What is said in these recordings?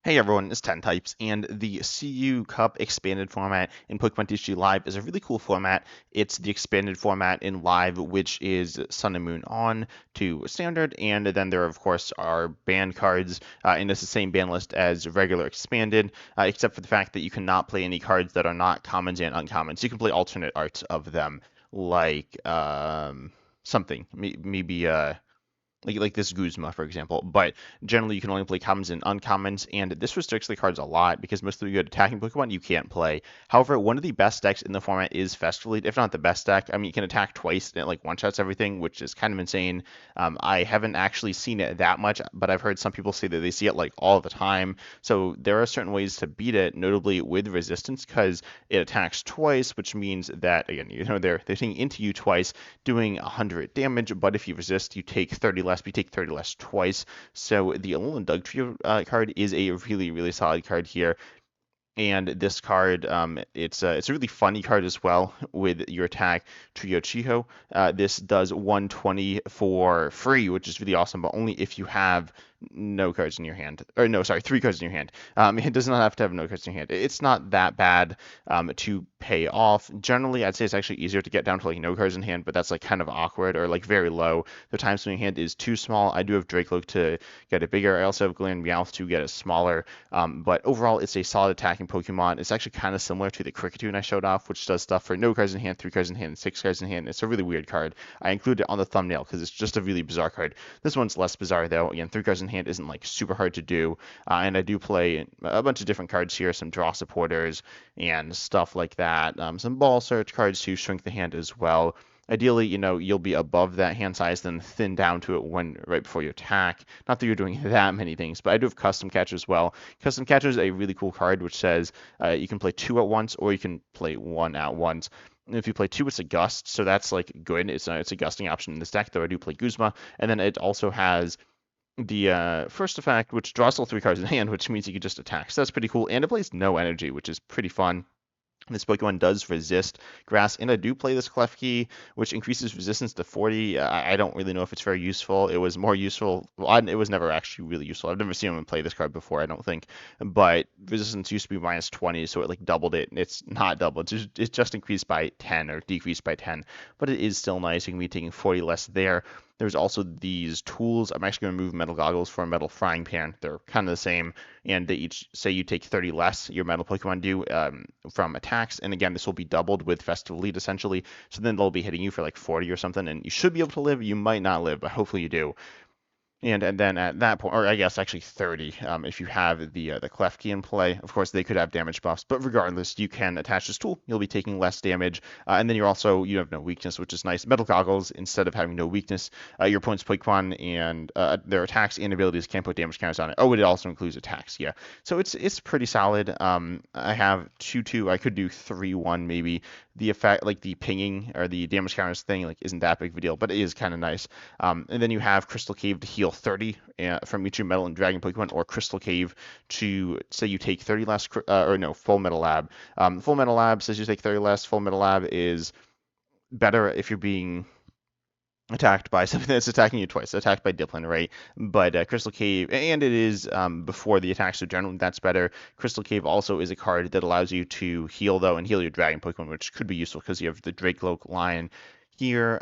Hey everyone, it's 10 Types, and the CU Cup expanded format in Pokemon TCG Live is a really cool format. It's the expanded format in Live, which is Sun and Moon on to Standard, and then there, of course, are banned cards, and it's the same ban list as regular expanded, except for the fact that you cannot play any cards that are not commons and uncommons. You can play alternate arts of them, like something, maybe. Like this Guzma, for example. But generally, you can only play commons and uncommons, and this restricts the cards a lot because most of the good attacking Pokemon you can't play. However, one of the best decks in the format is Festival, if not the best deck. I mean, you can attack twice and it like one-shots everything, which is kind of insane. I haven't actually seen it that much, but I've heard some people say that they see it like all the time. So there are certain ways to beat it, notably with resistance, because it attacks twice, which means that again, they're hitting into you twice, doing 100 damage. But if you resist, you take 30 less. You take 30 less twice. So the Alolan Dugtrio card is a really, really solid card here. And this card, it's a really funny card as well with your attack Trio Chiho. This does 120 for free, which is really awesome, but only if you have no cards in your hand. Or no, sorry, 3 cards in your hand. It does not have to have no cards in your hand. It's not that bad to pay off. Generally, I'd say it's actually easier to get down to like no cards in hand, but that's like kind of awkward or like very low. The time swing hand is too small. I do have Drakloak to get it bigger. I also have Galarian Meowth to get it smaller. But overall, it's a solid attacking Pokemon. It's actually kind of similar to the Kricketune I showed off, which does stuff for no cards in hand, 3 cards in hand, and 6 cards in hand. It's a really weird card. I include it on the thumbnail because it's just a really bizarre card. This one's less bizarre though. Again, 3 cards in hand isn't like super hard to do, and I do play a bunch of different cards here, some draw supporters and stuff like that. Some ball search cards to shrink the hand as well. Ideally, you'll be above that hand size, then thin down to it when right before you attack. Not that you're doing that many things, but I do have Custom Catcher as well. Custom Catcher is a really cool card which says you can play 2 at once or you can play 1 at once. And if you play 2, it's a gust, so that's like good. It's a gusting option in this deck, though I do play Guzma. And then it also has the first effect, which draws all 3 cards in hand, which means you can just attack. So that's pretty cool. And it plays no energy, which is pretty fun. This Pokemon does resist grass, and I do play this Klefki, which increases resistance to 40. I don't really know if it's very useful. It was more useful. Well, it was never actually really useful. I've never seen anyone play this card before, I don't think. But resistance used to be minus 20, so it like doubled it. It's not doubled. It's just increased by 10 or decreased by 10. But it is still nice. You can be taking 40 less there. There's also these tools. I'm actually going to move Metal Goggles for a Metal Frying Pan. They're kind of the same, and they each say you take 30 less, your Metal Pokemon do, from attacks. And again, this will be doubled with Festival Lead, essentially. So then they'll be hitting you for like 40 or something, and you should be able to live. You might not live, but hopefully you do. And then at that point, or I guess actually 30, if you have the Klefki in play. Of course, they could have damage buffs, but regardless, you can attach this tool. You'll be taking less damage, and then you have no weakness, which is nice. Metal Goggles, instead of having no weakness, your opponent's Pokemon and their attacks and abilities can't put damage counters on it. Oh, it also includes attacks, yeah. So it's pretty solid. I have 2-2. I could do 3-1 maybe. The effect, like the pinging or the damage counters thing, like isn't that big of a deal, but it is kind of nice. And then you have Crystal Cave to heal 30 from each of your Metal and Dragon Pokemon, or Crystal Cave to say you take 30 less, or no, Full Metal Lab. Full Metal Lab says you take 30 less. Full Metal Lab is better if you're being attacked by something that's attacking you twice, attacked by Dipplin, right? But Crystal Cave, and it is before the attack, so generally that's better. Crystal Cave also is a card that allows you to heal, though, and heal your Dragon Pokemon, which could be useful because you have the Drakloak line here.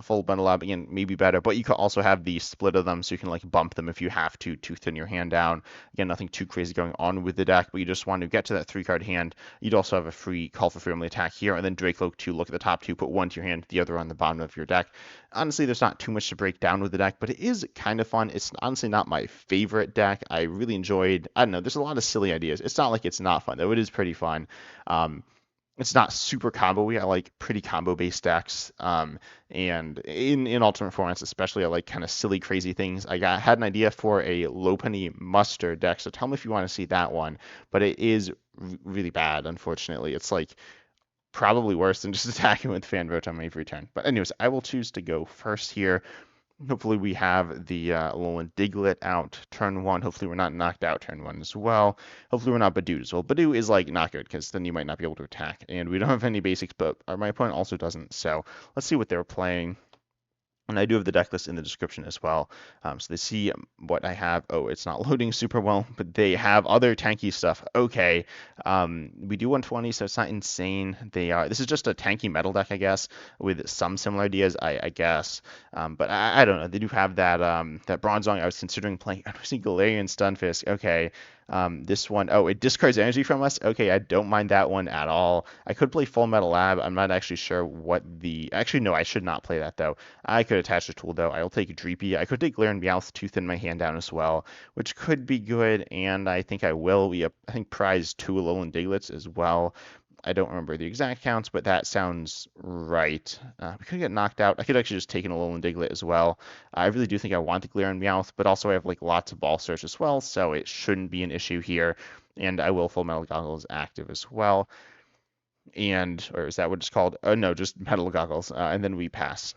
Full Metal Lab, again, maybe better, but you could also have the split of them, so you can like bump them if you have to thin your hand down. Again, nothing too crazy going on with the deck, but you just want to get to that 3-card hand. You'd also have a free Call for Family attack here, and then Drakloak to look at the top 2, put 1 to your hand, the other on the bottom of your deck. Honestly, there's not too much to break down with the deck, but it is kind of fun. It's honestly not my favorite deck. I really enjoyed, I don't know, there's a lot of silly ideas. It's not like it's not fun, though. It is pretty fun. It's not super combo-y. I like pretty combo-based decks. And in alternate formats especially, I like kind of silly, crazy things. Had an idea for a Lopunny Mustard deck, so tell me if you want to see that one. But it is really bad, unfortunately. It's like probably worse than just attacking with Fan Rotom every turn. But anyways, I will choose to go first here. Hopefully we have the Alolan Diglett out turn 1. Hopefully we're not knocked out turn 1 as well. Hopefully we're not Badoo as well. Badoo is like not good because then you might not be able to attack. And we don't have any basics, but my opponent also doesn't. So let's see what they're playing. And I do have the deck list in the description as well. So they see what I have. Oh, it's not loading super well, but they have other tanky stuff. Okay. We do 120, so it's not insane. This is just a tanky metal deck, I guess, with some similar ideas, I guess. But I don't know. They do have that Bronzong. I was considering playing. I was Galarian Stunfisk. Okay. This one, oh, it discards energy from us. Okay, I don't mind that one at all. I could play Full Metal Lab. I'm not actually sure what the. Actually, no, I should not play that though. I could attach a tool though. I'll take Dreepy. I could take Galarian Meowth to thin my hand down as well, which could be good, and I think I will. I think prize 2 Alolan Diglets as well. I don't remember the exact counts, but that sounds right. We could get knocked out. I could actually just take an Alolan Diglett as well. I really do think I want the Galarian Meowth, but also I have like lots of Ball Search as well, so it shouldn't be an issue here. And I will full Metal Goggles active as well. Or is that what it's called? No, just Metal Goggles. And then we pass.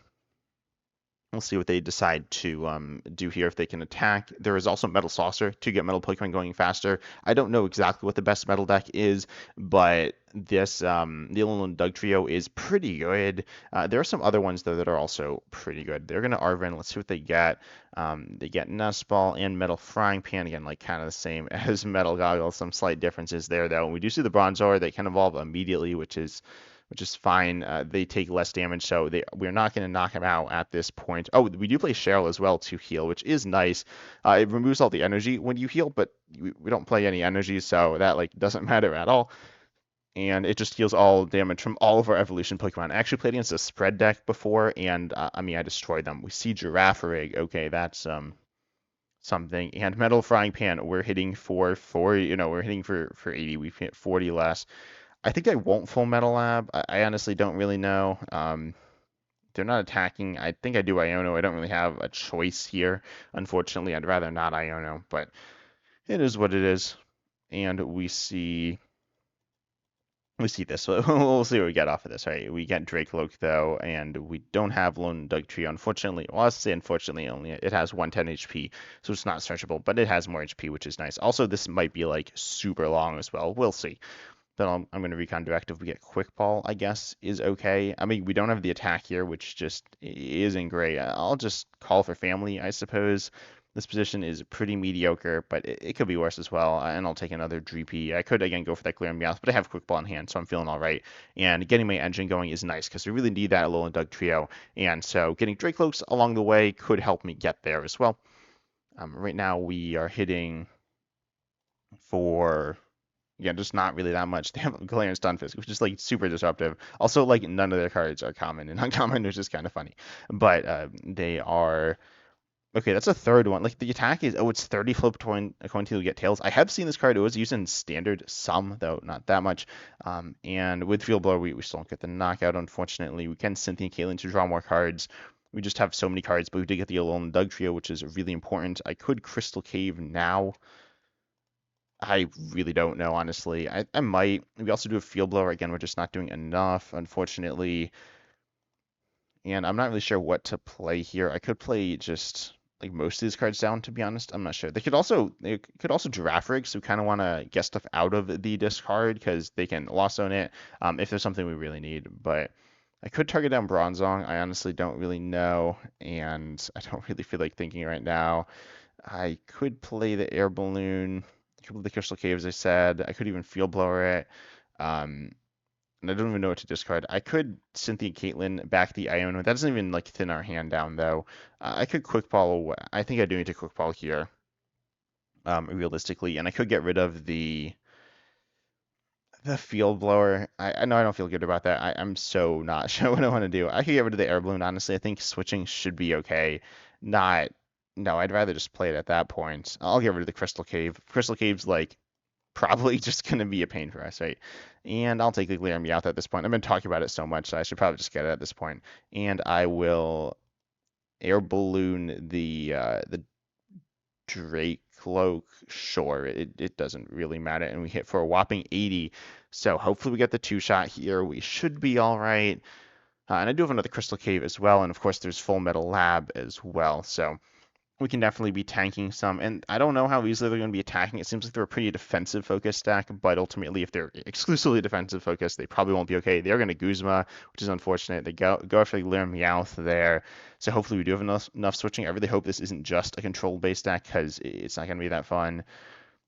We'll see what they decide to do here if they can attack. There is also Metal Saucer to get Metal Pokemon going faster. I don't know exactly what the best Metal deck is, but the Alolan Dugtrio is pretty good. There are some other ones though that are also pretty good. They're gonna Arven. Let's see what they get. They get Nest Ball and Metal Frying Pan again, like kind of the same as Metal Goggles. Some slight differences there though. We do see the Bronzor. They can evolve immediately, which is fine. They take less damage, so we're not going to knock him out at this point. Oh, we do play Cheryl as well to heal, which is nice. It removes all the energy when you heal, but we don't play any energy, so that like doesn't matter at all. And it just heals all damage from all of our evolution Pokemon. I actually played against a spread deck before, and I mean I destroyed them. We see Girafarig. Okay, that's something. And Metal Frying Pan, we're hitting for 40. We're hitting for 80. We've hit 40 less. I think I won't full Metal Lab. I honestly don't really know. They're not attacking. I think I do Iono. I don't really have a choice here. Unfortunately, I'd rather not Iono, but it is what it is. And we see this. We'll see what we get off of this, right? We get Drakloak though, and we don't have Alolan Dugtrio, unfortunately. Well, I'll say unfortunately only. It has 110 HP, so it's not searchable, but it has more HP, which is nice. Also, this might be like super long as well. We'll see. Then I'm going to Recon Directive. We get Quick Ball, I guess, is okay. I mean, we don't have the attack here, which just isn't great. I'll just call for Family, I suppose. This position is pretty mediocre, but it could be worse as well. And I'll take another Dreepy. I could, again, go for that Galarian Meowth, but I have Quick Ball in hand, so I'm feeling all right. And getting my engine going is nice, because we really need that Alolan Dugtrio. And so getting Drakloaks along the way could help me get there as well. Right now, we are hitting for... Yeah, just not really that much. They have Galarian Stunfisk, which is like super disruptive. Also, like none of their cards are common and uncommon, which is kind of funny. But they are okay. That's a third one. Like the attack is it's 30 flip coin to get tails. I have seen this card. It was used in standard some though, not that much. And with Field Blower, we still don't get the knockout. Unfortunately, we can Cynthia Caitlin to draw more cards. We just have so many cards, but we did get the Alolan Dugtrio, which is really important. I could Crystal Cave now. I really don't know, honestly. I might. We also do a Field Blower. Again, we're just not doing enough, unfortunately. And I'm not really sure what to play here. I could play just like most of these cards down, to be honest. I'm not sure. They could also Giraffe Rig, so we kind of want to get stuff out of the discard because they can Lost Zone it if there's something we really need. But I could target down Bronzong. I honestly don't really know, and I don't really feel like thinking right now. I could play the Air Balloon. The Crystal Cave, as I said. I could even Field Blower it. And I don't even know what to discard. I could Cynthia Caitlin back the Iono. That doesn't even like thin our hand down though. I could Quick Ball away. I think I do need to Quick Ball here. Realistically, and I could get rid of the Field Blower. I know I don't feel good about that. I'm so not sure what I want to do. I could get rid of the Air Balloon, honestly. I think switching should be okay. No, I'd rather just play it at that point. I'll get rid of the Crystal Cave. Crystal Cave's like probably just going to be a pain for us, right? And I'll take the Galarian Meowth at this point. I've been talking about it so much, so I should probably just get it at this point. And I will Air Balloon the Drakloak. Sure, it doesn't really matter. And we hit for a whopping 80. So hopefully we get the 2-shot here. We should be all right. And I do have another Crystal Cave as well. And of course, there's Full Metal Lab as well. So we can definitely be tanking some. And I don't know how easily they're going to be attacking. It seems like they're a pretty defensive focused deck, but ultimately, if they're exclusively defensive focused, they probably won't be okay. They're going to Guzma, which is unfortunate. They go after Galarian Meowth there. So hopefully we do have enough switching. I really hope this isn't just a control based deck because it's not going to be that fun.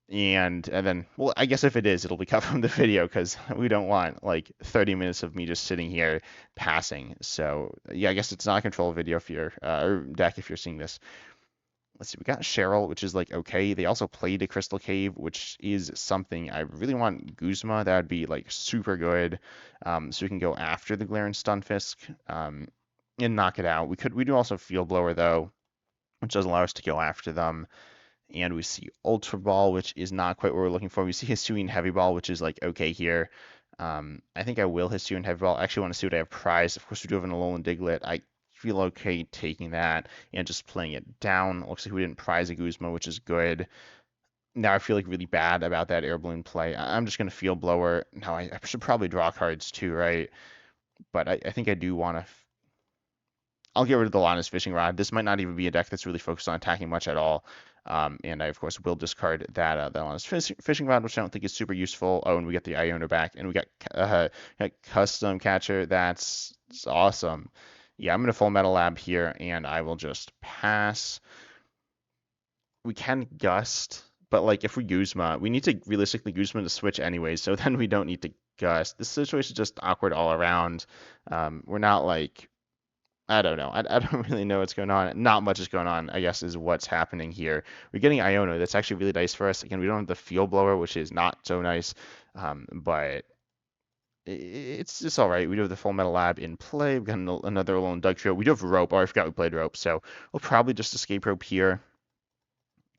And then, well, I guess if it is, it'll be cut from the video because we don't want like 30 minutes of me just sitting here passing. So yeah, I guess it's not a control video if you're or deck if you're seeing this. Let's see, we got Cheryl, which is like okay. They also played a Crystal Cave, which is something I really want Guzma. That would be like super good. So we can go after the Galarian Stunfisk and knock it out. We do also Field Blower though, which does allow us to go after them. And we see Ultra Ball, which is not quite what we're looking for. We see Hisuian Heavy Ball, which is like okay here. I think I will Hisuian Heavy Ball. I actually want to see what I have prized. Of course, we do have an Alolan Diglett. I feel okay taking that and just playing it down. Looks like we didn't prize a Guzma, which is good. Now I feel like really bad about that Air Balloon play. I'm just going to Field Blower. Now I should probably draw cards too, right? But I think I do want to. I'll get rid of the Lana's Fishing Rod. This might not even be a deck that's really focused on attacking much at all. And I, of course, will discard that Lana's Fishing Rod, which I don't think is super useful. Oh, and we get the Iono back. And we got Custom Catcher. That's awesome. Yeah, I'm going to full Metal Lab here, and I will just pass. We can Gust, but like if we Guzma, we need to realistically Guzma to switch anyways, so then we don't need to Gust. This situation is just awkward all around. We're not like I don't know. I don't really know what's going on. Not much is going on, I guess, is what's happening here. We're getting Iono. That's actually really nice for us. Again, we don't have the Field Blower, which is not so nice, but it's just all right. We do have the Full Metal Lab in play. We've got another Alolan Dugtrio. We do have Rope. Oh, I forgot we played Rope, so we'll probably just escape Rope here.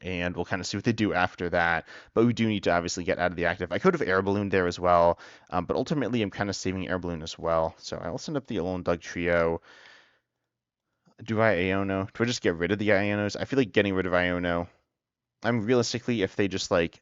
And we'll kind of see what they do after that. But we do need to obviously get out of the active. I could have Air Balloon there as well, but ultimately I'm kind of saving Air Balloon as well. So I will send up the Alolan Dugtrio. Do I Iono? Do I just get rid of the Ionos? I feel like getting rid of Iono. Realistically, if they just like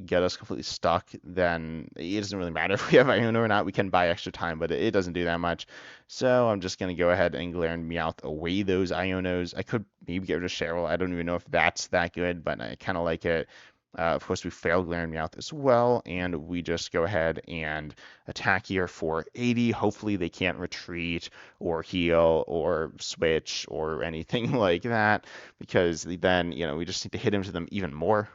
get us completely stuck, then it doesn't really matter if we have Iono or not. We can buy extra time, but it doesn't do that much. So I'm just going to go ahead and Galarian Meowth away those Ionos. I could maybe get rid of Cheryl. I don't even know if that's that good, but I kind of like it. Of course, we failed Galarian Meowth as well, and we just go ahead and attack here for 80. Hopefully they can't retreat or heal or switch or anything like that, because then, we just need to hit into them even more.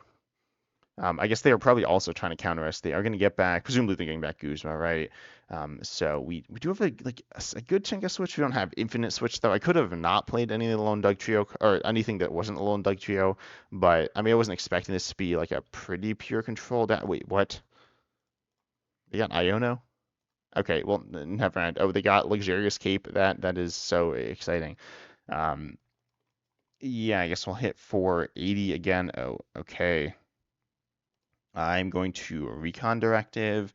I guess they are probably also trying to counter us. They are going to get back, presumably they're getting back Guzma, right? So we do have a good chunk of switch. We don't have infinite switch though. I could have not played any of the Alolan Dugtrio or anything that wasn't Alolan Dugtrio, but I mean I wasn't expecting this to be like a pretty pure control deck. Wait, what? They got Iono? Okay, well never mind. Oh, they got Luxurious Cape. That is so exciting. Yeah, I guess we'll hit for 80 again. Oh, okay. I'm going to Recon Directive,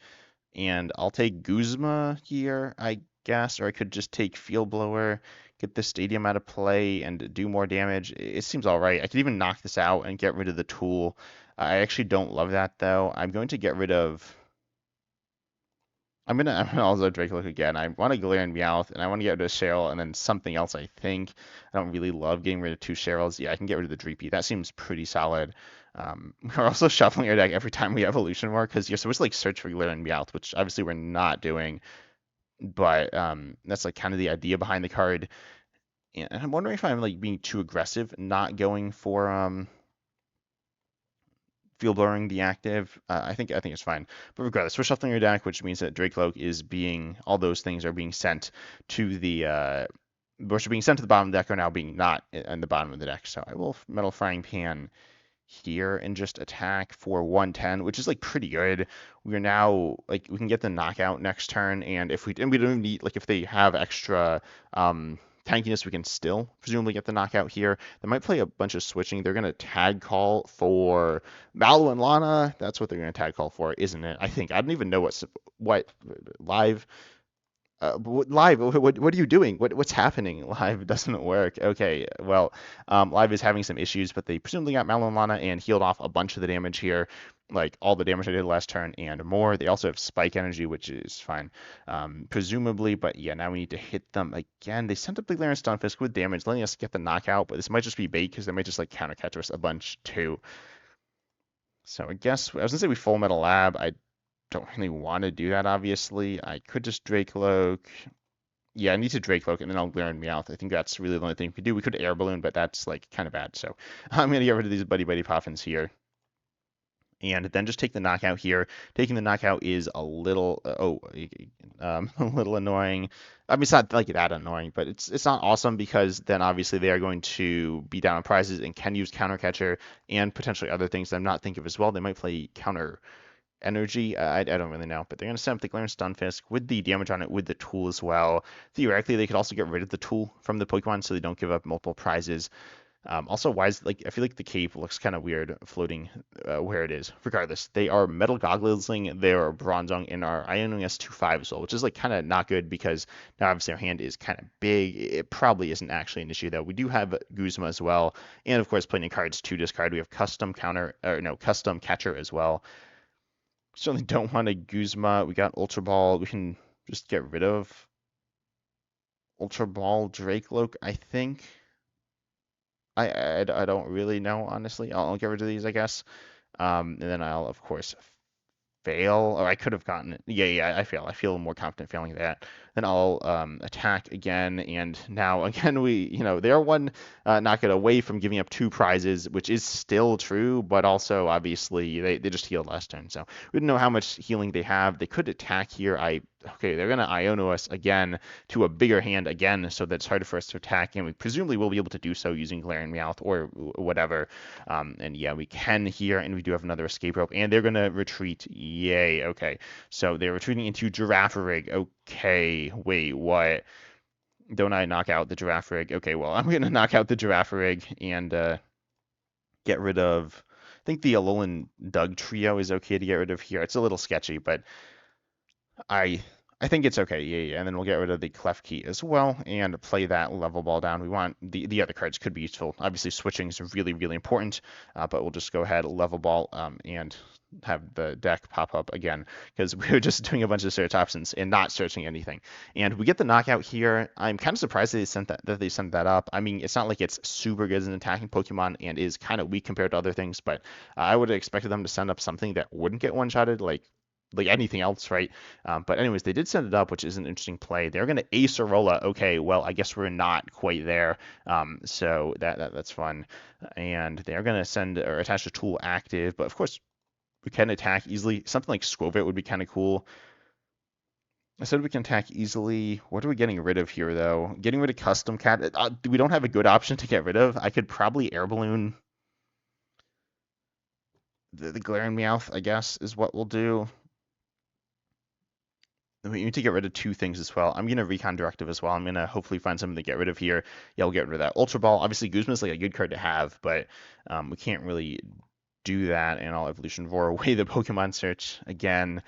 and I'll take Guzma here, I guess, or I could just take Field Blower, get the Stadium out of play, and do more damage. It seems all right. I could even knock this out and get rid of the Tool. I actually don't love that, though. I'm going to get rid of... I'm gonna also Drakloak again. I want to Galarian Meowth, and I want to get rid of Cheryl, and then something else, I think. I don't really love getting rid of two Cheryls. Yeah, I can get rid of the Dreepy. That seems pretty solid. We're also shuffling our deck every time we evolution more, because you're supposed to like search for Galarian Meowth, which obviously we're not doing. But that's like kind of the idea behind the card. And I'm wondering if I'm like being too aggressive, not going for Field Blowing the active. I think it's fine. But regardless, we're shuffling your deck, which means that Drakloak is all those things are being sent to the which are being sent to the bottom of the deck are now being not in the bottom of the deck. So I will Metal Frying Pan here and just attack for 110, which is like pretty good. We are now like we can get the knockout next turn, and we don't even need like if they have extra tankiness, we can still presumably get the knockout here. They might play a bunch of switching. They're going to tag call for Mallow and Lana. That's what they're going to tag call for, isn't it? I think. I don't even know what live. Live, what are you doing? What's happening? Live doesn't work. Okay, well, Live is having some issues, but they presumably got Mallow and Lana and healed off a bunch of the damage here. like all the damage I did last turn and more. They also have Spike Energy, which is fine, presumably. But yeah, now we need to hit them again. They sent up the Galarian Stunfisk with damage, letting us get the knockout. But this might just be bait because they might just like counter catch us a bunch too. So I guess I was gonna say we Full Metal Lab. I don't really want to do that, obviously. I could just Drakloak. Yeah, I need to Drakloak and then I'll Galarian Meowth. I think that's really the only thing we could do. We could Air Balloon, but that's like kind of bad. So I'm gonna get rid of these Buddy-Buddy Poffins here. And then just take the knockout here. Taking the knockout is a little, a little annoying. I mean, it's not like that annoying, but it's not awesome because then obviously they are going to be down on prizes and can use counter catcher and potentially other things that I'm not thinking of as well. They might play counter energy. I don't really know, but they're going to send up the Galarian Stunfisk with the damage on it with the tool as well. Theoretically, they could also get rid of the tool from the Pokemon so they don't give up multiple prizes. Also, why is like I feel like the cave looks kind of weird floating where it is. Regardless, they are Metal Goggling, they are Bronzong, and are Iono S25 as well, which is like kind of not good because now obviously our hand is kind of big. It probably isn't actually an issue though. We do have Guzma as well, and of course plenty of cards to discard. We have custom catcher as well. Certainly don't want a Guzma. We got Ultra Ball. We can just get rid of Ultra Ball Drakloak, I think. I don't really know, honestly. I'll get rid of these, I guess. And then I'll, of course, fail. Or I could have gotten it. Yeah, I fail. I feel more confident failing that. Then I'll attack again. And now, again, they are one knockout away from giving up 2 prizes, which is still true. But also, obviously, they just healed last turn. So we don't know how much healing they have. They could attack here. Okay, they're going to Iono us again to a bigger hand again, so that's harder for us to attack, and we presumably will be able to do so using Galarian Meowth or whatever. And yeah, we can here, and we do have another escape rope, and they're going to retreat. Yay, okay. So they're retreating into Girafarig. Okay, wait, what? Don't I knock out the Girafarig? Okay, well, I'm going to knock out the Girafarig and get rid of... I think the Alolan Dugtrio is okay to get rid of here. It's a little sketchy, but I think it's okay. Yeah. And then we'll get rid of the Klefki as well and play that level ball down. We want the other cards could be useful. Obviously, switching is really, really important, but we'll just go ahead, level ball, and have the deck pop up again because we were just doing a bunch of search options and not searching anything. And we get the knockout here. I'm kind of surprised that they sent that up. I mean, it's not like it's super good as an attacking Pokemon and is kind of weak compared to other things, but I would have expected them to send up something that wouldn't get one-shotted, like anything else, right? But anyways, they did send it up, which is an interesting play. They're going to Ace Arola. Okay, well, I guess we're not quite there. So that's fun. And they're going to send or attach a tool active, but of course we can attack easily. Something like Squovit would be kind of cool. I said we can attack easily. What are we getting rid of here, though? Getting rid of Custom Cat. We don't have a good option to get rid of. I could probably Air Balloon the Galarian Meowth, I guess, is what we'll do. We need to get rid of 2 things as well. I'm going to Recon Directive as well. I'm going to hopefully find something to get rid of here. Yeah, we'll get rid of that. Ultra Ball. Obviously, Guzma is like a good card to have, but we can't really do that. And I'll Evolution Roar away the Pokemon search again.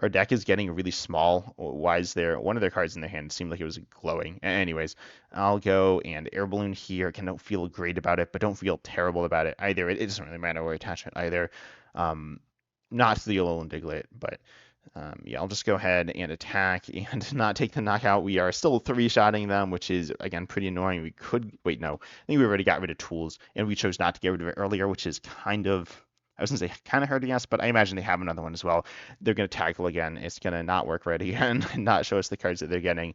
Our deck is getting really small. Why is there one of their cards in their hand? It seemed like it was glowing. Anyways, I'll go and Air Balloon here. I don't feel great about it, but don't feel terrible about it either. It doesn't really matter where attachment either. Not the Alolan Diglett, but yeah, I'll just go ahead and attack and not take the knockout. We are still 3-shotting them, which is, again, pretty annoying. We could... Wait, no. I think we already got rid of tools, and we chose not to get rid of it earlier, which is kind of... I was going to say kind of hurting us, but I imagine they have another one as well. They're going to tackle again. It's going to not work right again and not show us the cards that they're getting,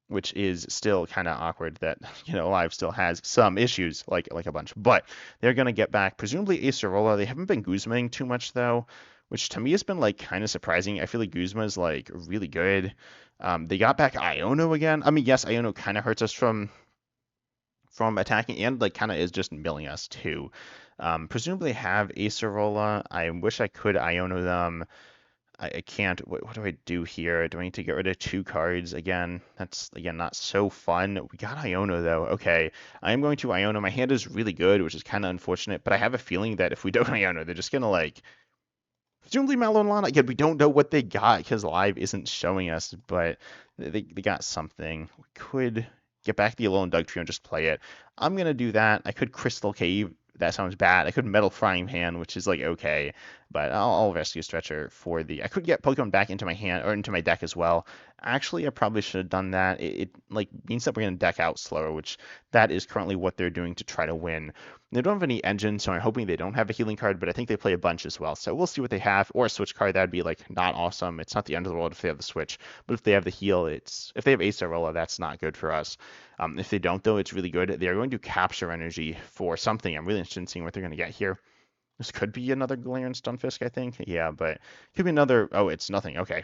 which is still kind of awkward that, Live still has some issues, like a bunch. But they're going to get back, presumably Ace Arola. They haven't been Guzmaing too much, though, which to me has been like kind of surprising. I feel like Guzma is like really good. They got back Iono again. I mean, yes, Iono kind of hurts us from attacking and like kind of is just milling us too. Presumably have Ace Arola. I wish I could Iono them. I can't. What do I do here? Do I need to get rid of 2 cards again? That's, again, not so fun. We got Iono, though. Okay, I am going to Iono. My hand is really good, which is kind of unfortunate, but I have a feeling that if we don't Iono, they're just going to, like, presumably Mallow and Lana. Again, we don't know what they got because Live isn't showing us, but they got something. We could get back the Alolan Dugtrio and just play it. I'm going to do that. I could Crystal Cave that sounds bad. I could Metal Frying Pan, which is like okay, but I'll Rescue Stretcher for the. I could get Pokemon back into my hand or into my deck as well. Actually, I probably should have done that. It like means that we're gonna deck out slower, which that is currently what they're doing to try to win. They don't have any engine, so I'm hoping they don't have a healing card, but I think they play a bunch as well. So we'll see what they have, or a switch card. That'd be like not awesome. It's not the end of the world if they have the switch, but if they have the heal, if they have Acerola, that's not good for us. If they don't, though, it's really good. They are going to capture energy for something. I'm really interested in seeing what they're going to get here. This could be another Galarian Stunfisk, I think. Yeah, but it could be another. Oh, it's nothing. Okay.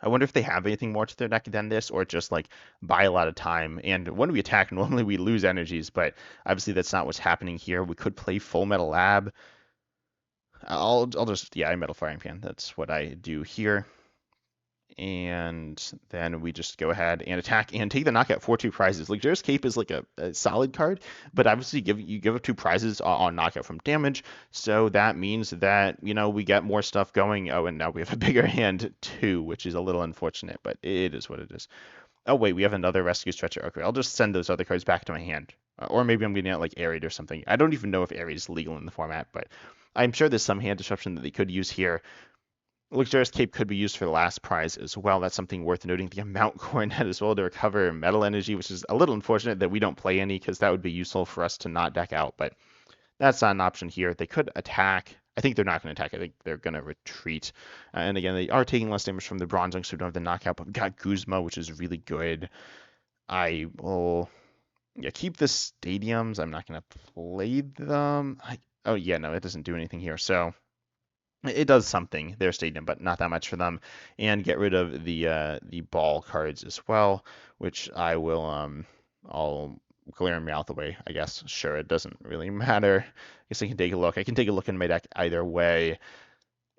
I wonder if they have anything more to their deck than this, or just like buy a lot of time. And when we attack, normally we lose energies, but obviously that's not what's happening here. We could play Full Metal Lab. I'll just, yeah, I Metal Frying Pan. That's what I do here. And then we just go ahead and attack and take the knockout for 2 prizes. Luxurious Cape is like a solid card, but obviously you give up 2 prizes on knockout from damage, so that means that, you know, we get more stuff going. Oh, and now we have a bigger hand too, which is a little unfortunate, but it is what it is. Oh wait, we have another Rescue Stretcher. Okay, I'll just send those other cards back to my hand. Or maybe I'm getting out like Aerate or something. I don't even know if Aerate is legal in the format, but I'm sure there's some hand disruption that they could use here. Luxurious Cape could be used for the last prize as well. That's something worth noting. The amount coronet as well to recover metal energy, which is a little unfortunate that we don't play any, because that would be useful for us to not deck out, but that's not an option here. They could attack. I think they're not going to attack. I think they're going to retreat. And again, they are taking less damage from the Bronzong, so we don't have the knockout, but we've got Guzma, which is really good. I will keep the stadiums. I'm not going to play them. Oh, yeah, no, it doesn't do anything here. So it does something, their stadium, but not that much for them. And get rid of the ball cards as well, which I will I'll Galarian Meowth away, I guess. Sure, it doesn't really matter. I guess I can take a look. I can take a look in my deck either way.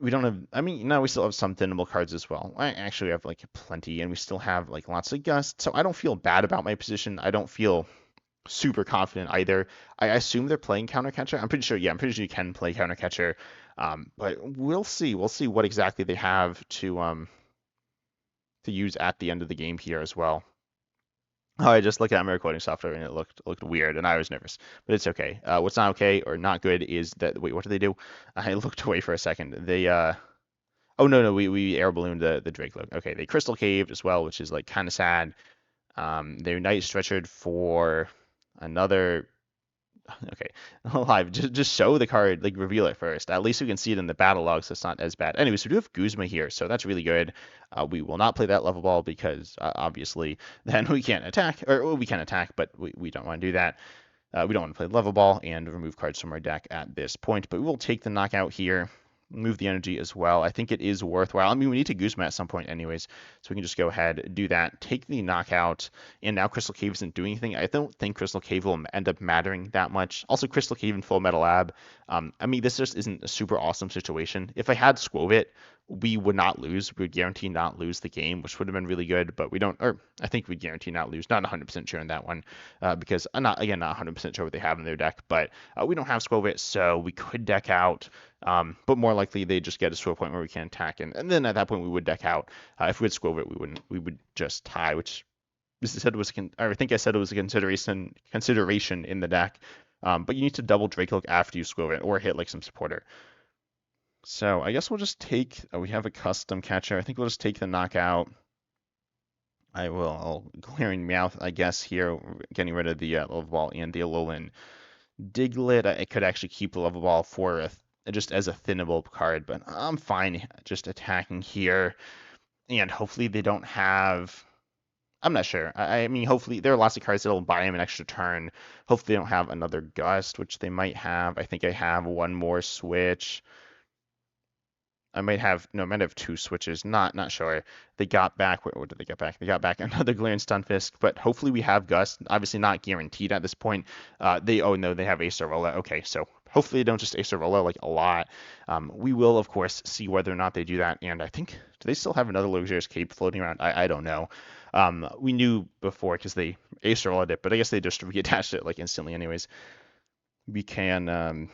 We don't have, I mean, no, we still have some thinnable cards as well. I actually have like plenty, and we still have like lots of Gust, so I don't feel bad about my position. I don't feel super confident either. I assume they're playing counter catcher. I'm pretty sure, yeah, I'm pretty sure you can play counter catcher. But we'll see. We'll see what exactly they have to use at the end of the game here as well. Oh, I just looked at my recording software and it looked weird, and I was nervous, but it's okay. What's not okay or not good is that, wait, what did they do? I looked away for a second. They oh no, we air ballooned the Drakloak. Okay, they crystal caved as well, which is like kind of sad. They night stretchered for another. Okay, live. Just show the card, like reveal it first. At least we can see it in the battle log, so it's not as bad. Anyways, we do have Guzma here, so that's really good. We will not play that level ball because obviously then we can't attack, or well, we can attack, but we don't want to do that. We don't want to play level ball and remove cards from our deck at this point, but we will take the knockout here. Move the energy as well. I think it is worthwhile. I mean, we need to Guzma at some point anyways, so we can just go ahead, do that, take the knockout, and now Crystal Cave isn't doing anything. I don't think Crystal Cave will end up mattering that much. Also, Crystal Cave and Full Metal Lab. I mean, this just isn't a super awesome situation. If I had Squovit, we would not lose. We would guarantee not lose the game, which would have been really good, but we don't, or I think we'd guarantee not lose. Not 100% sure on that one, because I'm not 100% sure what they have in their deck, but we don't have Squovit, so we could deck out. But more likely they just get us to a point where we can attack, and then at that point we would deck out. If we had Squovit, we wouldn't. We would just tie, which I said was I think I said it was a consideration in the deck. But you need to double Drakloak after you Squovit or hit like some supporter. So I guess we'll just take. We have a custom catcher. I think we'll just take the knockout. I'll Galarian Meowth, I guess, here, getting rid of the Level Ball and the Alolan Diglett. I could actually keep the Level Ball for just as a thinnable card, but I'm fine just attacking here. And hopefully they don't have. I'm not sure. I mean, hopefully there are lots of cards that'll buy him an extra turn. Hopefully they don't have another Gust, which they might have. I think I have one more switch. I might have 2 switches. Not sure. They got back. What did they get back? They got back another Galarian Stunfisk, but hopefully we have Gust. Obviously not guaranteed at this point. They have Acerola. Okay, so hopefully they don't just Acerola like a lot. We will of course see whether or not they do that. And I think, do they still have another Luxurious Cape floating around? I don't know. We knew before because they Acerola it, but I guess they just reattached it like instantly. Anyways, we can.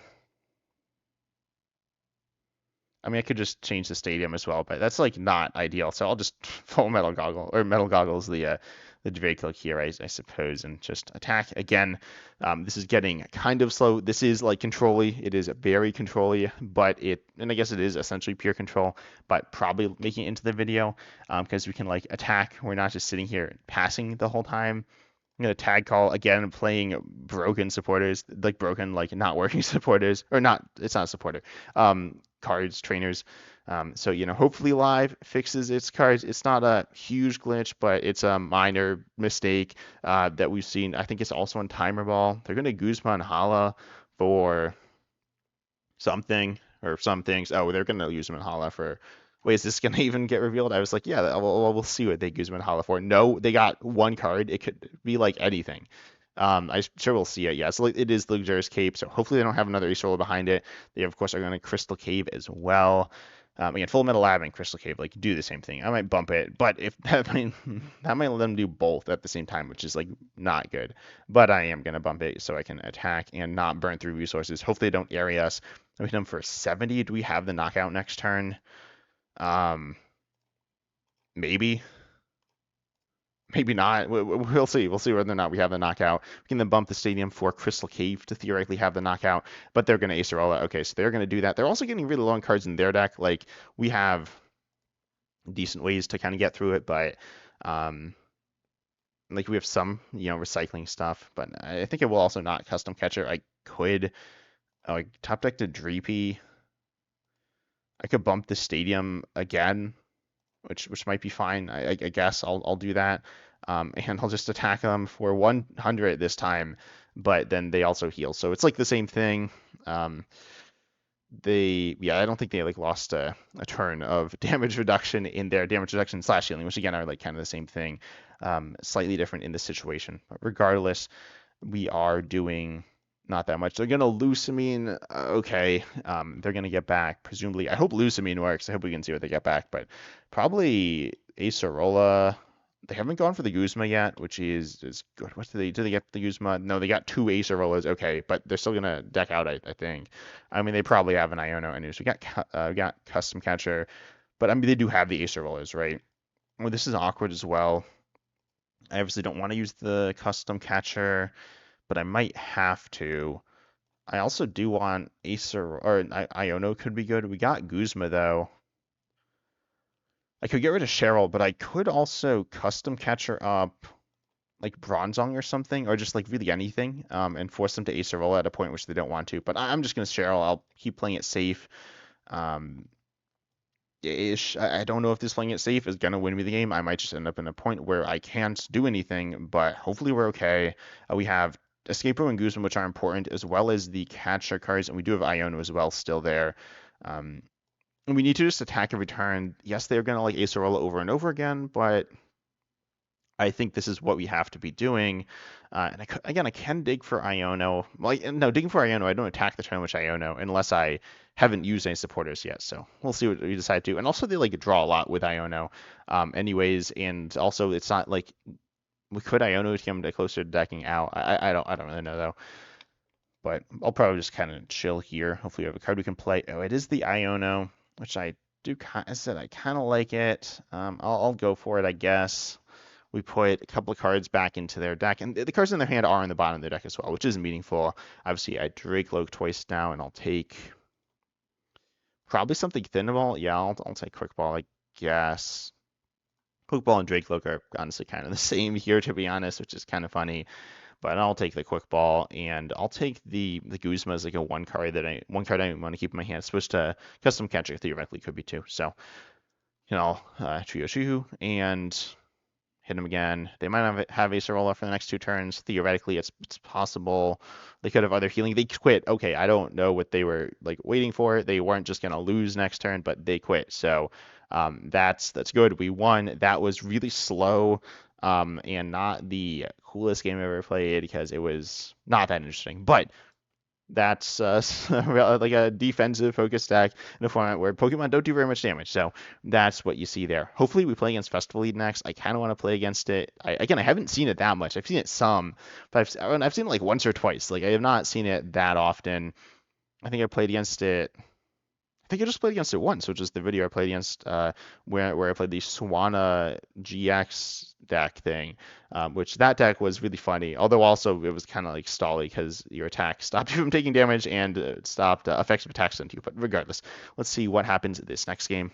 I mean, I could just change the stadium as well, but that's like not ideal. So I'll just full Metal Goggles the Drakloak here, I suppose, and just attack again. This is getting kind of slow. This is like control-y. It is very control-y, and I guess it is essentially pure control, but probably making it into the video because we can like attack. We're not just sitting here passing the whole time. I'm gonna tag call again, playing broken supporters, like broken, like not working supporters, or not. It's not a supporter. Cards, trainers. So hopefully live fixes its cards. It's not a huge glitch, but it's a minor mistake that we've seen. I think it's also on Timer Ball. They're gonna Guzma and Hala for something or some things. Oh, they're gonna use them in Hala for. Wait, is this gonna even get revealed? I was like, yeah, we'll see what they use them in Hala for. No, they got one card. It could be like anything. I sure we'll see it. Yeah, so it is Luxurious Cape. So hopefully they don't have another Ace Roller behind it. They of course are going to Crystal Cave as well. Again, Full Metal Lab and Crystal Cave like do the same thing. I might bump it, but if that might let them do both at the same time, which is like not good. But I am gonna bump it so I can attack and not burn through resources. Hopefully they don't area us. We hit them for 70. Do we have the knockout next turn? Maybe. Maybe not. We'll see. We'll see whether or not we have the knockout. We can then bump the stadium for Crystal Cave to theoretically have the knockout, but they're going to Acerola. Okay, so they're going to do that. They're also getting really long cards in their deck. Like, we have decent ways to kind of get through it, but like we have some, recycling stuff, but I think it will also not custom catcher. I could top deck to Dreepy. I could bump the stadium again, which might be fine. I guess I'll do that. And I'll just attack them for 100 this time, but then they also heal. So it's like the same thing. I don't think they like lost a turn of damage reduction in their damage reduction / healing, which again are like kind of the same thing, slightly different in this situation. But regardless, we are doing not that much. They're gonna Lusamine, okay. They're gonna get back, presumably. I hope Lusamine works. I hope we can see what they get back, but probably Acerola. They haven't gone for the Guzma yet, which is good. What do they get the Guzma? No, they got 2 Acerolas, okay, but they're still gonna deck out, I think. I mean, they probably have an Iono anyway. So we got Custom Catcher, but I mean, they do have the Acerolas, right? Well, this is awkward as well. I obviously don't want to use the Custom Catcher, but I might have to. I also do want Acer, or Iono could be good. We got Guzma, though. I could get rid of Cheryl, but I could also custom catcher up like Bronzong or something, or just like really anything, and force them to Acerola at a point which they don't want to. But I'm just going to Cheryl. I'll keep playing it safe. Ish. I don't know if this playing it safe is going to win me the game. I might just end up in a point where I can't do anything, but hopefully we're okay. We have Escape Row and Guzman, which are important, as well as the catcher cards, and we do have Iono as well still there. And we need to just attack every turn. Yes, they're going to like Acerola over and over again, but I think this is what we have to be doing. And I can dig for Iono. No, digging for Iono, I don't attack the turn which Iono unless I haven't used any supporters yet. So we'll see what we decide to. And also they like draw a lot with Iono, anyways. And also it's not like we could Iono to come closer to decking out. I don't really know though. But I'll probably just kind of chill here. Hopefully we have a card we can play. Oh, it is the Iono, which I said I kind of like it. I'll go for it, I guess. We put a couple of cards back into their deck, and the cards in their hand are in the bottom of their deck as well, which is meaningful. Obviously, I Drakloak twice now, and I'll take probably something Thinnable. Yeah, I'll take Quick Ball, I guess. Quick Ball and Drakloak are honestly kind of the same here, to be honest, which is kind of funny. But I'll take the Quick Ball, and I'll take the Guzma as like a one card I want to keep in my hand. Switch to Custom Catcher theoretically could be 2. So, Trio Shuhu, and hit him again. They might have Acerola for the next 2 turns. Theoretically, it's possible. They could have other healing. They quit. Okay, I don't know what they were like waiting for. They weren't just gonna lose next turn, but they quit. So that's good. We won. That was really slow and not the coolest game I've ever played because it was not that interesting. But that's like a defensive focused deck in a format where Pokemon don't do very much damage. So that's what you see there. Hopefully we play against Festival Lead next. I kind of want to play against it. I haven't seen it that much. I've seen it some, but I've seen it like once or twice. Like I have not seen it that often. I think I played against it. I think I just played against it once, which is the video I played against where I played the Swanna GX deck thing, which that deck was really funny. Although also it was kind of like stally because your attack stopped you from taking damage and stopped effective attacks on you. But regardless, let's see what happens this next game.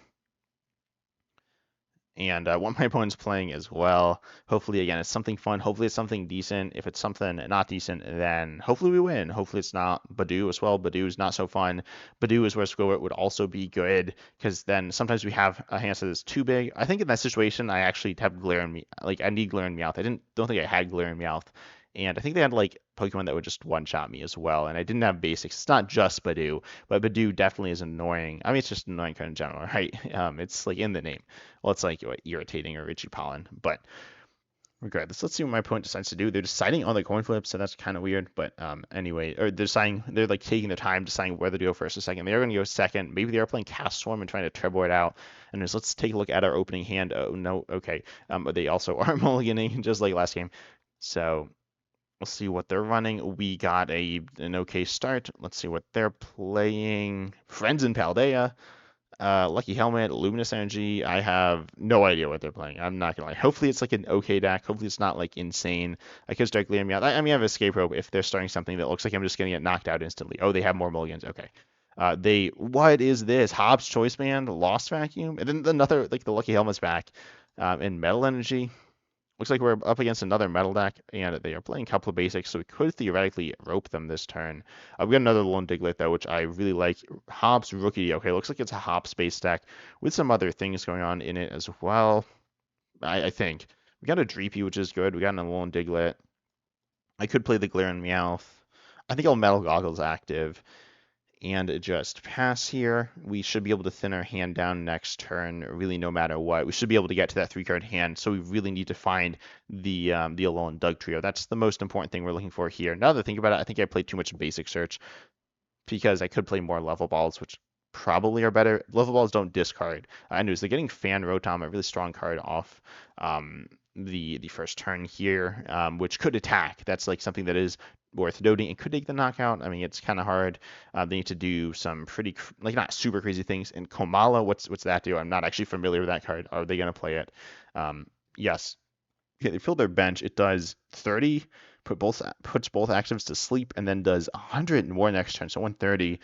And what my opponent's playing as well. Hopefully, again, it's something fun. Hopefully, it's something decent. If it's something not decent, then hopefully we win. Hopefully, it's not Badoo as well. Badoo is not so fun. Badoo is where Squirtle would also be good because then sometimes we have a hand that is too big. I think in that situation, I actually have Galarian like I need Galarian Meowth. Don't think I had Galarian Meowth. And I think they had like Pokemon that would just one-shot me as well. And I didn't have basics. It's not just Badoo, but Badoo definitely is annoying. I mean, it's just annoying kind of in general, right? It's like in the name. Well, it's like irritating or Richie Pollen. But regardless, let's see what my opponent decides to do. They're deciding on the coin flip, so that's kind of weird. But anyway, or they're like taking their time deciding whether to go first or second. They are going to go second. Maybe they are playing Cast Swarm and trying to turbo it out. And just let's take a look at our opening hand. Oh no, okay. They also are mulliganing just like last game. So we'll see what they're running. We got an okay start. Let's see what they're playing. Friends in Paldea. Lucky Helmet, Luminous Energy. I have no idea what they're playing. I'm not gonna lie. Hopefully it's like an okay deck. Hopefully it's not like insane. I could start Galarian Meowth. I mean, I have Escape Rope if they're starting something that looks like I'm just gonna get knocked out instantly. Oh, they have more mulligans. Okay. What is this? Hobbs Choice Band, Lost Vacuum, and then another like the Lucky Helmet's back, in Metal Energy. Looks like we're up against another metal deck, and they are playing a couple of basics, so we could theoretically rope them this turn. We got another Alolan Diglett, though, which I really like. Hops Rookie. Okay, looks like it's a Hops base deck with some other things going on in it as well. I think. We got a Dreepy, which is good. We got an Alolan Diglett. I could play the Galarian Meowth. I think I'll Metal Goggles active and just pass here. We should be able to thin our hand down next turn, really no matter what. We should be able to get to that 3-card hand, so we really need to find the Alolan Dugtrio. That's the most important thing we're looking for here. Now that I think about it, I think I played too much basic search because I could play more level balls, which probably are better. Level balls don't discard. I know they're getting Fan Rotom, a really strong card off the first turn here, which could attack. That's like something that is worth noting. It could take the knockout. I mean, it's kind of hard. They need to do some pretty like not super crazy things. And Komala, what's that do? I'm not actually familiar with that card. Are they gonna play it? Yes. Okay, they fill their bench. It does 30, puts both actives to sleep, and then does 100 more next turn. So 130.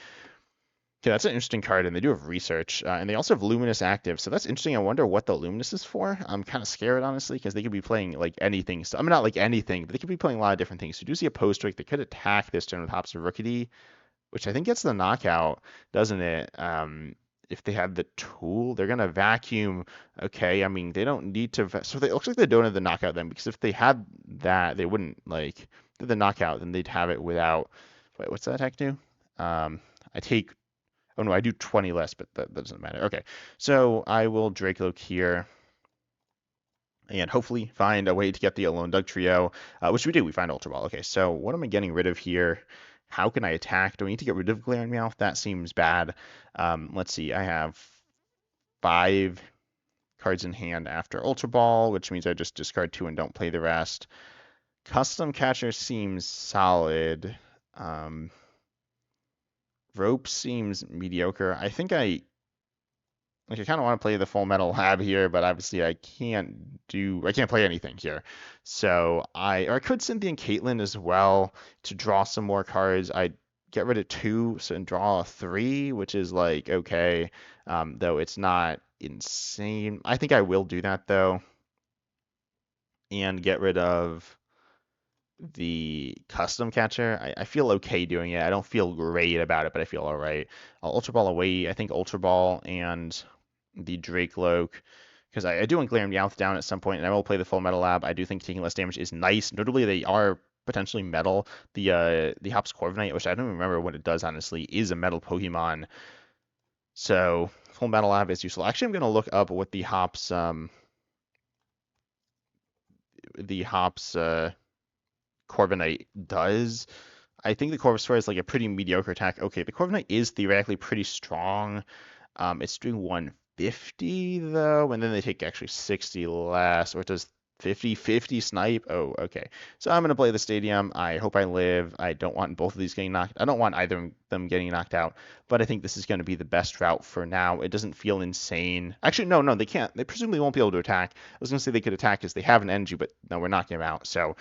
Okay, that's an interesting card, and they do have research, and they also have Luminous active, so that's interesting. I wonder what the Luminous is for. I'm kind of scared, honestly, because they could be playing like anything. So, I mean, not like anything, but they could be playing a lot of different things. So you do see a post trick. They could attack this turn with Hops of Rookity, which I think gets the knockout, doesn't it? If they have the tool, they're gonna vacuum. Okay, I mean, they don't need to. So it looks like they don't have the knockout then, because if they had that, they wouldn't like the knockout. Then they'd have it without. Wait, what's that attack do? I take. Oh no, I do 20 less, but that doesn't matter. Okay, so I will Drakloak here and hopefully find a way to get the Alolan Dugtrio, which we do. We find Ultra Ball. Okay, so what am I getting rid of here? How can I attack? Do I need to get rid of Galarian Meowth? That seems bad. Let's see. I have 5 cards in hand after Ultra Ball, which means I just discard 2 and don't play the rest. Custom Catcher seems solid. Rope seems mediocre. I think I kind of want to play the Full Metal Lab here, but obviously I can't play anything here. So I could Cynthia Caitlin as well to draw some more cards. I get rid of 2 and draw 3, which is like okay, though it's not insane. I think I will do that though, and get rid of the custom catcher. I feel okay doing it. I don't feel great about it, but I feel all right. I'll Ultra Ball away. I think Ultra Ball and the Drakloak, because I do want Galarian Meowth down at some point, and I will play the Full Metal Lab. I do think taking less damage is nice. Notably, they are potentially metal. The Hops Corviknight, which I don't even remember what it does, honestly, is a metal Pokemon. So Full Metal Lab is useful. Actually, I'm going to look up what the Hops Corviknight does. I think the Corvisor is like a pretty mediocre attack. Okay, the Corviknight is theoretically pretty strong. It's doing 150 though, and then they take actually 60 less, or it does 50-50 snipe. Oh, okay. So I'm going to play the stadium. I hope I live. I don't want both of these getting knocked. I don't want either of them getting knocked out, but I think this is going to be the best route for now. It doesn't feel insane. Actually, no, they can't. They presumably won't be able to attack. I was going to say they could attack because they have an energy, but no, we're knocking them out. So,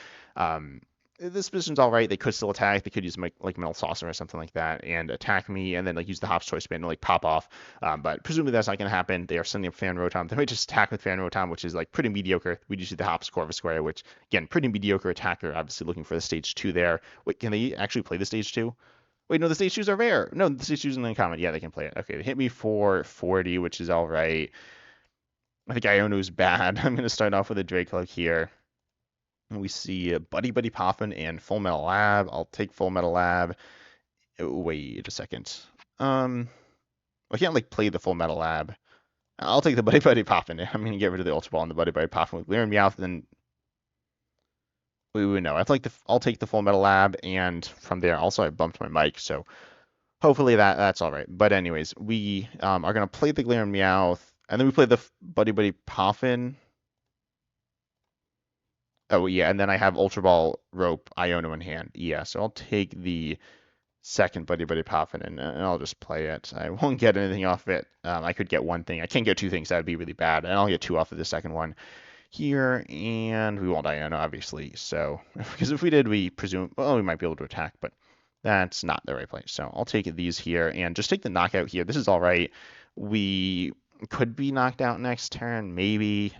this position's all right. They could still attack. They could use like Metal Saucer or something like that and attack me, and then like use the Hop's Choice Band to like pop off. But presumably that's not going to happen. They are sending up Fan Rotom. They might just attack with Fan Rotom, which is like pretty mediocre. We just see the Hops Corvus Square, which again pretty mediocre attacker. Obviously looking for the stage 2 there. Wait, can they actually play the stage 2? Wait, no, the stage 2s are rare. No, the stage 2s in the uncommon. Yeah, they can play it. Okay, they hit me for 40, which is all right. I think Iono's bad. I'm going to start off with a Drakloak here. We see Buddy-Buddy Poffin and Full Metal Lab. I'll take Full Metal Lab. Wait a second. I can't like play the Full Metal Lab. I'll take the Buddy-Buddy Poffin. I'm gonna get rid of the Ultra Ball and the Buddy-Buddy Poffin with Galarian Meowth. Then no. I'll take the Full Metal Lab, and from there also I bumped my mic, so hopefully that's all right. But anyways, we are gonna play the Galarian Meowth, and then we play the Buddy-Buddy Poffin. Oh, yeah, and then I have Ultra Ball Rope Iono in hand. Yeah, so I'll take the second Buddy-Buddy Poffin and I'll just play it. I won't get anything off it. I could get one thing. I can't get two things. That would be really bad. And I'll get two off of the second one here, and we won't Iono, obviously. So, because if we did, we presume, well, we might be able to attack, but that's not the right play. So I'll take these here and just take the knockout here. This is all right. We could be knocked out next turn, maybe.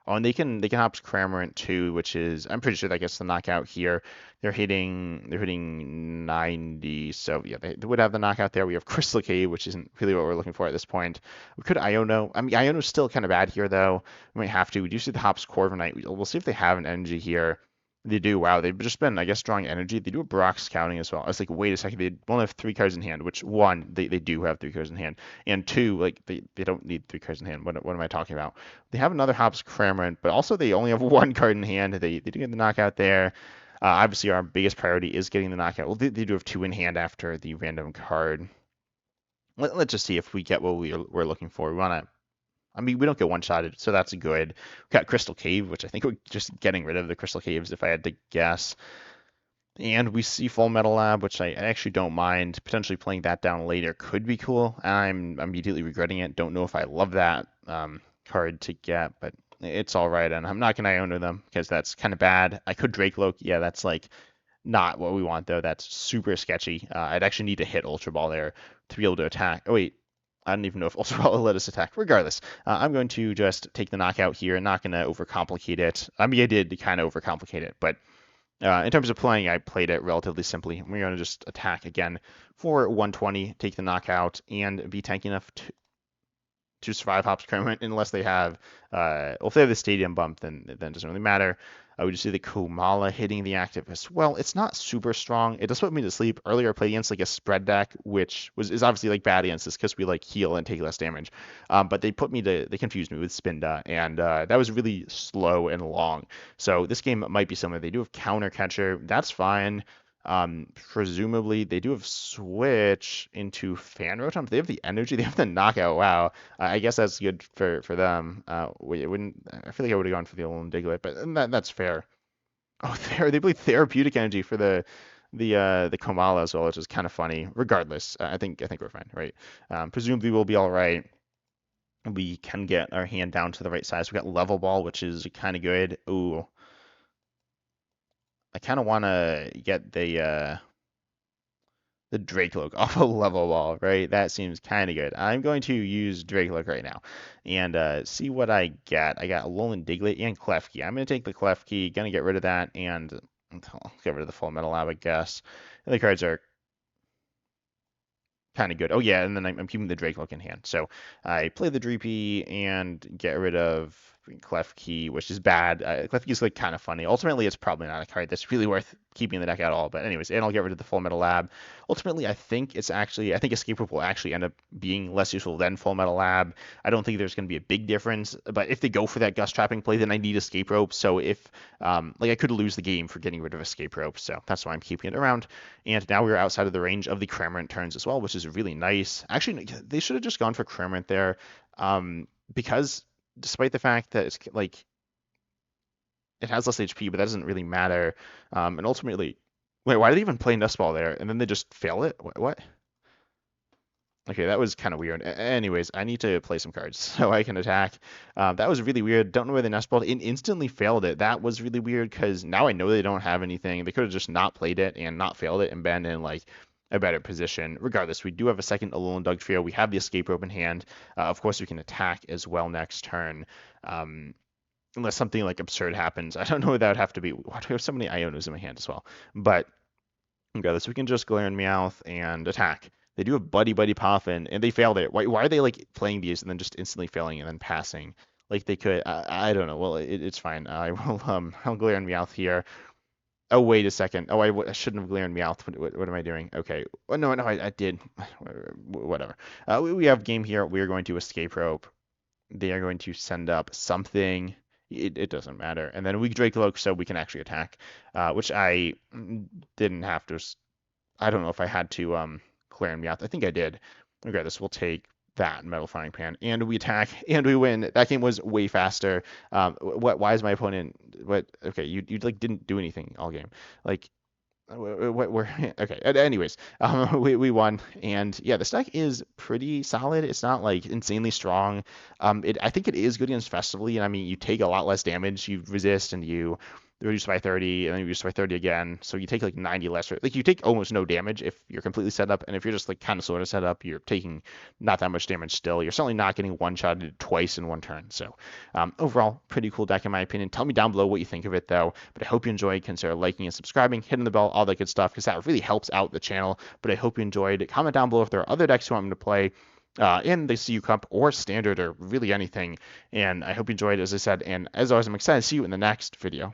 Oh, and they can hop Cramorant too, which is I'm pretty sure that gets the knockout here. They're hitting 90, so yeah, they would have the knockout there. We have Crystal Cave, which isn't really what we're looking for at this point. We could Iono. I mean, Iono's still kind of bad here though. We might have to. We do see the Hops Corviknight. We'll see if they have an energy here. They do. Wow, they've just been, I guess, drawing energy. They do a Brock Scouting as well. I was like, wait a second, they only have 3 cards in hand, which one, they do have 3 cards in hand. And 2, like they don't need 3 cards in hand. What am I talking about? They have another Hops Cramorant, but also they only have 1 card in hand. They do get the knockout there. Obviously, our biggest priority is getting the knockout. Well, they do have 2 in hand after the random card. Let's just see if we get what we're looking for. We want to. I mean, we don't get one-shotted, so that's good. We got Crystal Cave, which I think we're just getting rid of the Crystal Caves if I had to guess. And we see Full Metal Lab, which I actually don't mind. Potentially playing that down later could be cool. I'm immediately regretting it. Don't know if I love that card to get, but it's all right. And I'm not going to Iono them because that's kind of bad. I could Drakloak. Yeah, that's like not what we want, though. That's super sketchy. I'd actually need to hit Ultra Ball there to be able to attack. Oh, wait. I don't even know if Ultra Ball will let us attack. Regardless, I'm going to just take the knockout here. I'm not going to overcomplicate it. I mean, I did kind of overcomplicate it, but in terms of playing, I played it relatively simply. We're going to just attack again for 120, take the knockout, and be tanky enough to survive Hops Cramorant unless they have, well, if they have the Stadium bump, then it doesn't really matter. We just see the Komala hitting the active as well. It's not super strong. It does put me to sleep. Earlier I played against like a spread deck, which is obviously like bad against this because we like heal and take less damage. But they confused me with Spinda, and that was really slow and long. So this game might be similar. They do have Counter Catcher. That's fine. Presumably they do have Switch into Fan Rotom. They have the energy. They have the knockout. Wow. I guess that's good for them. It wouldn't. I feel like I would have gone for the Alolan Diglett, but that's fair. Oh, they play Therapeutic Energy for the Komala as well, which is kind of funny. Regardless, I think we're fine, right? Presumably we'll be all right. We can get our hand down to the right size. We got Level Ball, which is kind of good. Ooh. I kind of want to get the Drakloak off of Level Ball, right? That seems kind of good. I'm going to use Drakloak right now and see what I get. I got Alolan Diglett and Klefki. I'm going to take the Klefki, going to get rid of that, and I'll get rid of the Full Metal Lab, I guess. And the cards are kind of good. Oh, yeah, and then I'm keeping the Drakloak in hand. So I play the Dreepy and get rid of Klefki, which is bad. Klefki is like kind of funny. Ultimately, it's probably not a card that's really worth keeping in the deck at all. But anyways, and I'll get rid of the Full Metal Lab. Ultimately, I think Escape Rope will actually end up being less useful than Full Metal Lab. I don't think there's going to be a big difference. But if they go for that Gust Trapping play, then I need Escape Rope. So if I could lose the game for getting rid of Escape Rope. So that's why I'm keeping it around. And now we're outside of the range of the Cramorant turns as well, which is really nice. Actually, they should have just gone for Cramorant there, because despite the fact that it's like it has less HP, but that doesn't really matter. And ultimately, wait, why did they even play Nest Ball there? And then they just fail it? What? Okay, that was kind of weird. Anyways, I need to play some cards so I can attack. That was really weird. Don't know where they Nest Balled and instantly failed it. That was really weird because now I know they don't have anything. They could have just not played it and not failed it and been in like a better position. Regardless, we do have a second Alolan Dugtrio. We have the Escape Rope in hand. Of course, we can attack as well next turn. Unless something like absurd happens. I don't know what that would have to be. Why do I have so many Ionos in my hand as well? But regardless, we can just Galarian Meowth and attack. They do have Buddy-Buddy Poffin, and they failed it. Why are they like playing these and then just instantly failing and then passing? Like they could. I don't know. Well, it's fine. I will I'll Galarian Meowth here. Oh, wait a second. Oh, I shouldn't have Galarian Meowth. What am I doing? Okay. Oh, no, I did. Whatever. We have game here. We are going to Escape Rope. They are going to send up something. It doesn't matter. And then we Drakloak so we can actually attack, which I didn't have to. I don't know if I had to Galarian Meowth. I think I did. Regardless, we'll take that Metal Frying Pan, and we attack, and we win. That game was way faster. Why is my opponent? What? Okay, you like didn't do anything all game. Like we're okay. Anyways, we won, and yeah, the stack is pretty solid. It's not like insanely strong. I think it is good against Festively, and I mean, you take a lot less damage, you resist, and you reduce by 30, and then you reduce by 30 again. So you take like 90 less. Like you take almost no damage if you're completely set up, and if you're just like kind of sort of set up, you're taking not that much damage still. You're certainly not getting one-shotted twice in one turn. So overall, pretty cool deck in my opinion. Tell me down below what you think of it though. But I hope you enjoyed. Consider liking and subscribing, hitting the bell, all that good stuff, because that really helps out the channel. But I hope you enjoyed. Comment down below if there are other decks you want me to play in the CU Cup or Standard or really anything. And I hope you enjoyed, as I said. And as always, I'm excited to see you in the next video.